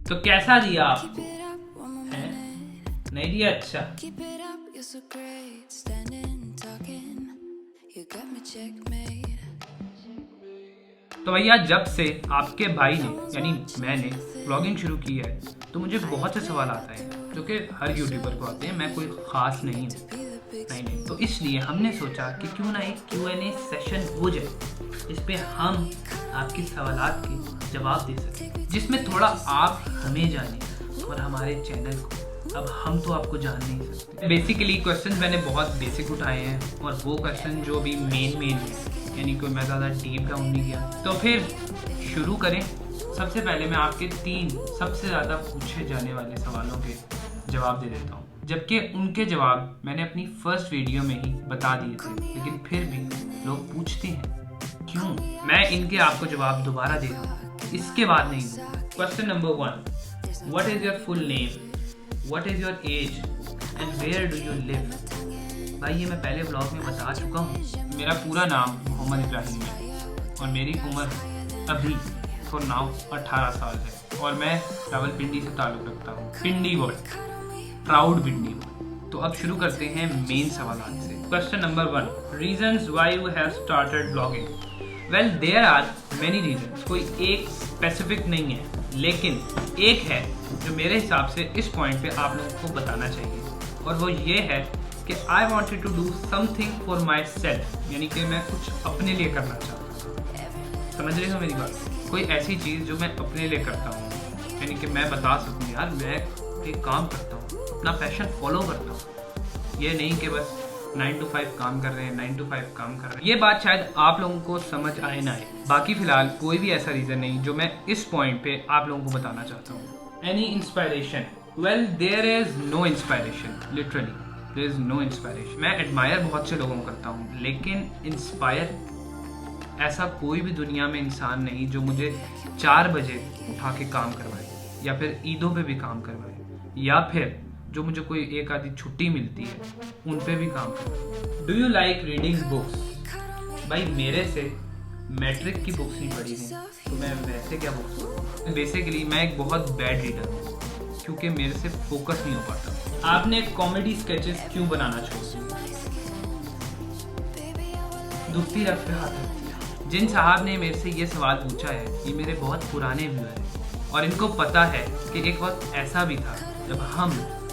तो कैसा दिया आपको? हैं? नहीं दिया? अच्छा। तो भैया जब से आपके भाई ने यानी मैंने व्लॉगिंग शुरू की है तो मुझे बहुत से सवाल आते हैं जो कि हर यूट्यूबर को आते हैं। मैं कोई ख़ास नहीं हूँ। नहीं, तो इसलिए हमने सोचा कि क्यों ना एक Q&A सेशन हो जाए इस पे हम आपके सवालात के जवाब दे सकें, जिसमें थोड़ा आप हमें जाने और हमारे चैनल को। अब हम तो आपको जान नहीं सकते। बेसिकली क्वेश्चन मैंने बहुत बेसिक उठाए हैं और वो क्वेश्चन जो भी मेन है, यानी कोई मैं ज़्यादा डीप डाउन नहीं किया। तो फिर शुरू करें। सबसे पहले मैं आपके 3 सबसे ज़्यादा पूछे जाने वाले सवालों के जवाब दे देता हूँ, जबकि उनके जवाब मैंने अपनी फर्स्ट वीडियो में ही बता दिए थे, लेकिन फिर भी लोग पूछते हैं क्यों। मैं इनके आपको जवाब दोबारा दे रहा हूँ, इसके बाद नहीं दूँगा। Question number 1, what is your full name, what is your age and where do you live. भाई ये मैं पहले ब्लॉग में बता चुका हूँ। मेरा पूरा नाम मोहम्मद इब्राहिम है और मेरी उम्र अभी फॉर नाउ 18 साल है और मैं रावलपिंडी से ताल्लुक़ रखता हूँ। पिंडी वर्ड, प्राउड पिंडी वर्ड। तो अब शुरू करते हैं मेन सवालात से। Question number 1, reasons why you have started blogging. Well there are many reasons, कोई एक स्पेसिफिक नहीं है, लेकिन एक है जो मेरे हिसाब से इस पॉइंट पे आप लोगों को बताना चाहिए, और वो ये है कि I wanted to do something for myself, यानी कि मैं कुछ अपने लिए करना चाहता हूँ। समझ रहे हो मेरी बात? कोई ऐसी चीज़ जो मैं अपने लिए करता हूँ, यानी कि मैं बता सकूँ यार मैं एक काम करता हूँ, अपना पैशन फॉलो करता हूँ। ये नहीं कि बस 9 to 5 काम कर रहे हैं, 9 to 5 काम कर रहे हैं। ये बात शायद आप लोगों को समझ आए ना आए। बाकी फिलहाल कोई भी ऐसा रीज़न नहीं जो मैं इस पॉइंट पे आप लोगों को बताना चाहता हूँ। Any inspiration? Well there is no inspiration, literally there is no inspiration. मैं एडमायर बहुत से लोगों को करता हूँ, लेकिन इंस्पायर ऐसा कोई भी दुनिया में इंसान नहीं जो मुझे 4 बजे उठा के काम करवाए, या फिर ईदों पे भी काम करवाए, या फिर जो मुझे कोई एक आधी छुट्टी मिलती है उन पे भी काम करवाए। Do you like reading books? भाई मेरे से मैट्रिक की बुक्स नहीं पढ़ी हैं तो मैं वैसे क्या बुक्स पढ़ूँ। बेसिकली मैं एक बहुत बैड रीडर हूँ क्योंकि मेरे से फोकस नहीं हो पाता। आपने कॉमेडी स्केचेस क्यों बनाना छोड़ दिया? दुखती रख पे हाथ रख दिया। जिन साहब ने मेरे से ये सवाल पूछा है ये मेरे बहुत पुराने व्यूअर हैं और इनको पता है कि एक वक्त ऐसा भी था जब हम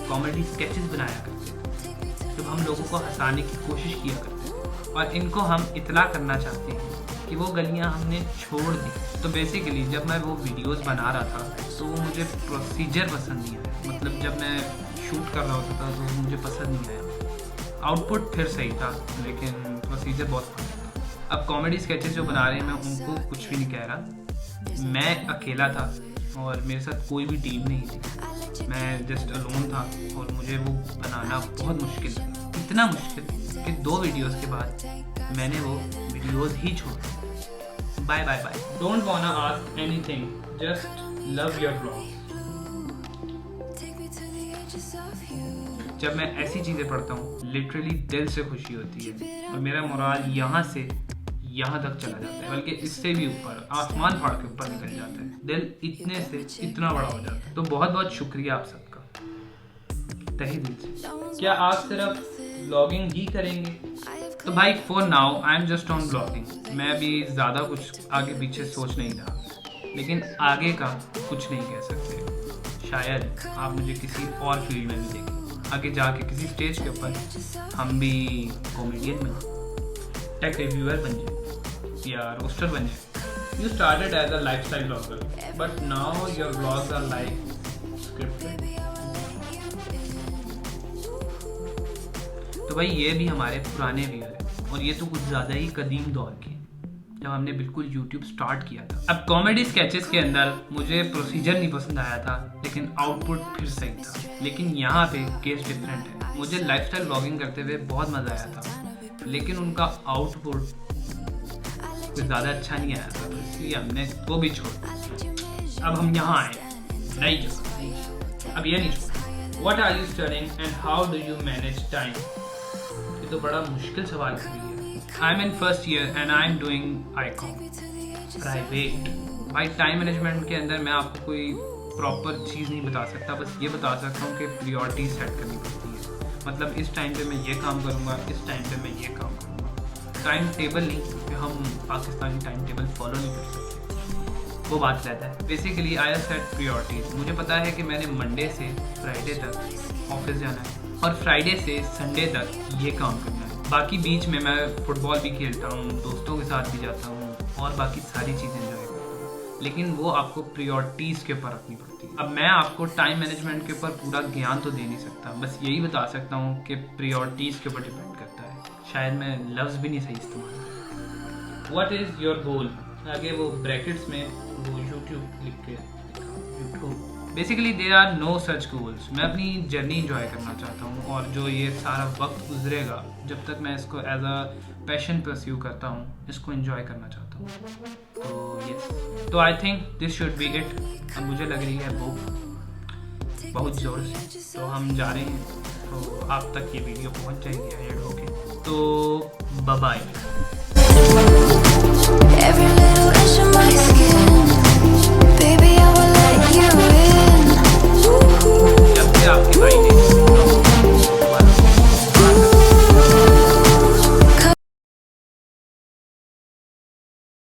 कॉमेडी स्केचेस बनाया करते थे, जब हम लोगों को हंसाने की कोशिश किया करते थे, और इनको हम इतला करना चाहते हैं कि वो गलियां हमने छोड़ दी। तो बेसिकली जब मैं वो वीडियोस बना रहा था तो वो मुझे प्रोसीजर पसंद नहीं आया। मतलब जब मैं शूट कर रहा होता था तो मुझे पसंद नहीं आया। आउटपुट फिर सही था लेकिन प्रोसीजर बहुत फर्क था। अब कॉमेडी स्केचेस जो बना रहे हैं मैं उनको कुछ भी नहीं कह रहा। मैं अकेला था और मेरे साथ कोई भी टीम नहीं थी, मैं जस्ट अलोन था और मुझे वो बनाना बहुत मुश्किल था। इतना मुश्किल कि 2 वीडियोस के बाद मैंने वो वीडियोस ही छोड़ दी। Bye bye bye. Don't wanna ask anything, just love your blog. जब मैं ऐसी चीज़ें पढ़ता हूँ लिटरली दिल से खुशी होती है और मेरा मोराल यहाँ से यहाँ तक चला जाता है, बल्कि इससे भी ऊपर, आसमान फाड़ के ऊपर निकल जाता है। दिल इतने से इतना बड़ा हो जाता है। तो बहुत बहुत शुक्रिया आप सबका, तहे दिल से। क्या आप सिर्फ ब्लॉगिंग ही करेंगे? तो भाई for now I am just on blogging. मैं अभी ज़्यादा कुछ आगे पीछे सोच नहीं रहा, लेकिन आगे का कुछ नहीं कह सकते। शायद आप मुझे किसी और फील्ड में भी देखें, आगे जाके किसी स्टेज के ऊपर हम भी कॉमेडियन बने, टेक रिव्यूअर बन जाए या रोस्टर बन जाए। You started as a lifestyle blogger, but now your vlogs are like scripted. तो भाई ये भी हमारे पुराने व्यूअर हैं और ये तो कुछ ज़्यादा ही कदीम दौर के, जब हमने बिल्कुल YouTube स्टार्ट किया था। अब कॉमेडी स्केचेस के अंदर मुझे प्रोसीजर नहीं पसंद आया था, लेकिन आउटपुट फिर सही था। लेकिन यहाँ पे केस डिफरेंट है। मुझे लाइफस्टाइल ब्लॉगिंग करते हुए बहुत मज़ा आया था, लेकिन उनका आउटपुट कुछ ज़्यादा अच्छा नहीं आया था, तो इसलिए हमने वो भी छोड़ दिया। अब हम यहाँ आए नई जगह, अब ये नहीं छोड़। What are you studying and how do you manage time? ये तो बड़ा मुश्किल सवाल है। I'm in first year and I'm doing ICOM private. भाई टाइम मैनेजमेंट के अंदर मैं आपको कोई प्रॉपर चीज़ नहीं बता सकता, बस ये बता सकता हूँ कि प्रायोरिटी सेट करनी पड़ती है। मतलब इस टाइम पे मैं ये काम करूँगा, इस टाइम पे मैं ये काम करूँगा। टाइम टेबल नहीं, क्योंकि हम पाकिस्तानी टाइम टेबल फॉलो नहीं कर सकते, वो बात रहता है। Basically I set priorities. मुझे पता है कि मैंने मंडे से फ्राइडे तक ऑफिस जाना है और फ्राइडे से संडे तक ये काम करना है। बाकी बीच में मैं फुटबॉल भी खेलता हूँ, दोस्तों के साथ भी जाता हूँ और बाकी सारी चीज़ें एंजॉय करता हूँ, लेकिन वो आपको प्रायोरिटीज़ के ऊपर रखनी पड़ती है। अब मैं आपको टाइम मैनेजमेंट के ऊपर पूरा ज्ञान तो दे नहीं सकता, बस यही बता सकता हूँ कि प्रायोरिटीज़ के ऊपर डिपेंड करता है। शायद मैं लफ्ज़ भी नहीं सही इस्तेमाल। व्हाट इज़ योर गोल, आगे वो ब्रैकेट्स में वो यूट्यूब लिख के YouTube. Basically there are no such goals. मैं अपनी जर्नी इंजॉय करना चाहता हूँ और जो ये सारा वक्त गुजरेगा, जब तक मैं इसको एज अ पैशन परस्यू करता हूँ, इसको इंजॉय करना चाहता हूँ। तो यस, तो I think this should be it. अब मुझे लग रही है भूख बहुत ज़ोर से, तो हम जा रहे हैं, तो आप तक ये वीडियो पहुँच जाएगी एडिट होके। तो बाय बाय।